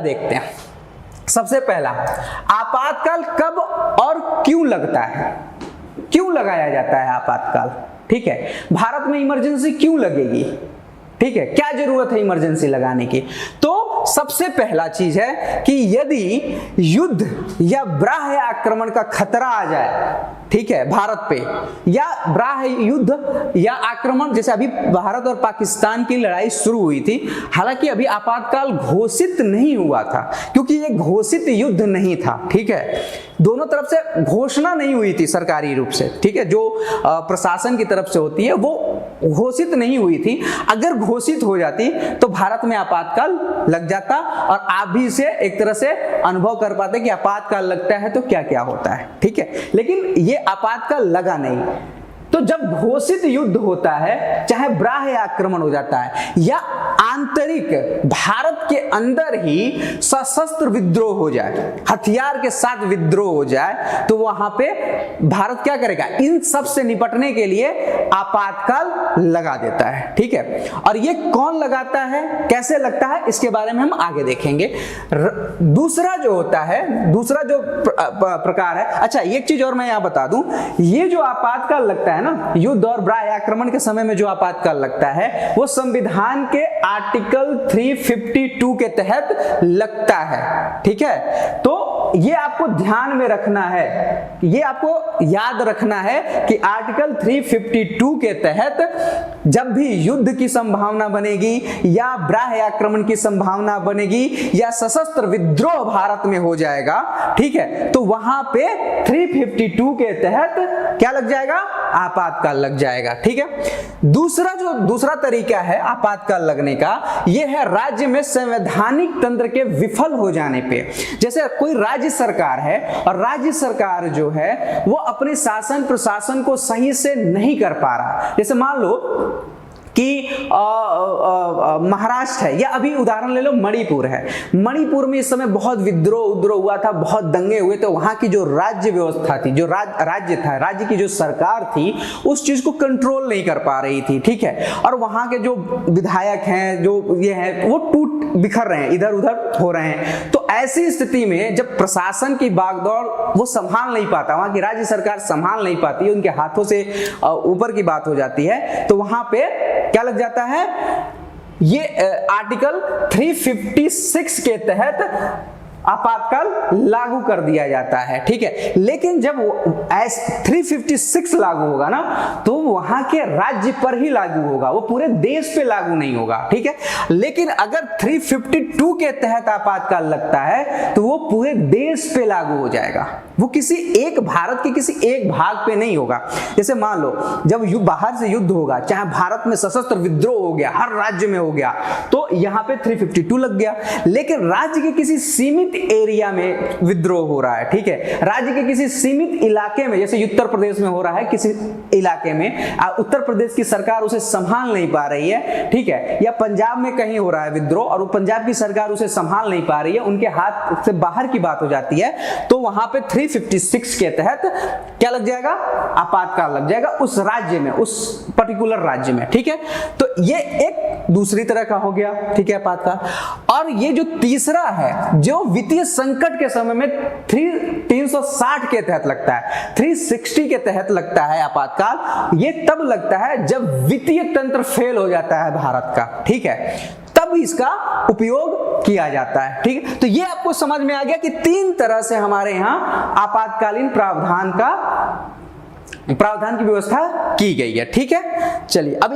देखते हैं। सबसे पहला, आपातकाल कब और क्यों लगता है, क्यों लगाया जाता है आपातकाल। ठीक है, भारत में इमरजेंसी क्यों लगेगी, ठीक है, क्या जरूरत है इमरजेंसी लगाने की। तो सबसे पहला चीज है कि यदि युद्ध या बाह्य आक्रमण का खतरा आ जाए, ठीक है, भारत पे, या बाह्य युद्ध या आक्रमण, जैसे अभी भारत और पाकिस्तान की लड़ाई शुरू हुई थी, हालांकि अभी आपातकाल घोषित नहीं हुआ था क्योंकि ये घोषित युद्ध नहीं था। ठीक है, दोनों तरफ से घोषणा नहीं हुई थी सरकारी रूप से, ठीक है, जो प्रशासन की तरफ से होती है वो घोषित नहीं हुई थी। अगर घोषित हो जाती तो भारत में आपातकाल लग जाता और आप भी इसे एक तरह से अनुभव कर पाते कि आपातकाल लगता है तो क्या क्या होता है। ठीक है, लेकिन ये आपातकाल लगा नहीं। तो जब घोषित युद्ध होता है, चाहे बाह्य आक्रमण हो जाता है या आंतरिक भारत के अंदर ही सशस्त्र विद्रोह हो जाए, हथियार के साथ विद्रोह हो जाए, तो वहां पे भारत क्या करेगा, इन सब से निपटने के लिए आपातकाल लगा देता है। ठीक है, और ये कौन लगाता है, कैसे लगता है, इसके बारे में हम आगे देखेंगे। दूसरा जो होता है, दूसरा जो प्रकार है, अच्छा एक चीज और मैं यहां बता दूं, ये जो आपातकाल लगता है ना, युद्ध और बाह्य आक्रमण के समय में जो आपातकाल लगता है वो संविधान के आर्टिकल 352 के तहत लगता है। ठीक है, तो ये आपको ध्यान में रखना है, ये आपको याद रखना है कि आर्टिकल 352 के तहत जब भी युद्ध की संभावना बनेगी या बाह्य आक्रमण की संभावना बनेगी या सशस्त्र विद्रोह भारत में हो जाएगा, ठीक है, तो वहां पे 352 के तहत क्या लग जाएगा, आपातकाल लग जाएगा। ठीक है, दूसरा तरीका है आपातकाल लगने का, यह है राज्य में संवैधानिक तंत्र के विफल हो जाने पे। जैसे कोई राज्य सरकार है और राज्य सरकार जो है वो अपने शासन प्रशासन को सही से नहीं कर पा रहा, जैसे मान लो कि महाराष्ट्र है या अभी उदाहरण ले लो मणिपुर है, मणिपुर में इस समय बहुत विद्रोह हुआ था, बहुत दंगे हुए, तो वहां की जो राज्य व्यवस्था थी, जो राज्य था, राज्य की जो सरकार थी, उस चीज को कंट्रोल नहीं कर पा रही थी। ठीक है, और वहां के जो विधायक हैं, जो ये हैं, वो टूट बिखर रहे हैं, इधर उधर हो रहे हैं। तो ऐसी स्थिति में जब प्रशासन की बागडोर वो संभाल नहीं पाता, वहां की राज्य सरकार संभाल नहीं पाती है, उनके हाथों से ऊपर की बात हो जाती है, तो वहां पे क्या लग जाता है, ये आर्टिकल 356 के तहत आपातकाल लागू कर दिया जाता है। ठीक है, लेकिन जब 356 लागू होगा ना, तो वहां के राज्य पर ही लागू होगा, वो पूरे देश पे लागू नहीं होगा। ठीक है, लेकिन अगर 352 के तहत आपातकाल लगता है तो वो पूरे देश पे लागू हो जाएगा, वो किसी एक भारत के किसी एक भाग पे नहीं होगा। जैसे मान लो जब बाहर से युद्ध होगा, चाहे भारत में सशस्त्र विद्रोह हो गया, हर राज्य में हो गया, तो यहां पे 352 लग गया, लेकिन राज्य के किसी सीमित एरिया में विद्रोह हो रहा है, ठीक है, राज्य के किसी सीमित इलाके में, जैसे उत्तर प्रदेश में हो रहा है, किसी इलाके में उत्तर प्रदेश की सरकार उसे संभाल नहीं पा रही है, ठीक है, या पंजाब में कहीं हो रहा है विद्रोह और पंजाब की सरकार उसे संभाल नहीं पा रही है, उनके हाथ से बाहर की बात हो जाती है, तो वहां पे 356 के तहत क्या लग जाएगा, आपातकाल लग जाएगा उस राज्य में, उस पर्टिकुलर राज्य में। ठीक है, तो ये एक दूसरी तरह का हो गया। ठीक है, आपातकाल। और ये जो तीसरा है, जो वित्तीय संकट के समय में 360 के तहत लगता है, 360 के तहत लगता है आपातकाल, ये तब लगता है जब वित्तीय तंत्र फेल हो जाता है भारत का। ठीक है, तब इसका उपयोग किया जाता है। ठीक है, तो ये आपको समझ में आ गया कि 3 तरह से हमारे यहां आपातकालीन प्रावधान की व्यवस्था की गई है। ठीक है, चलिए अब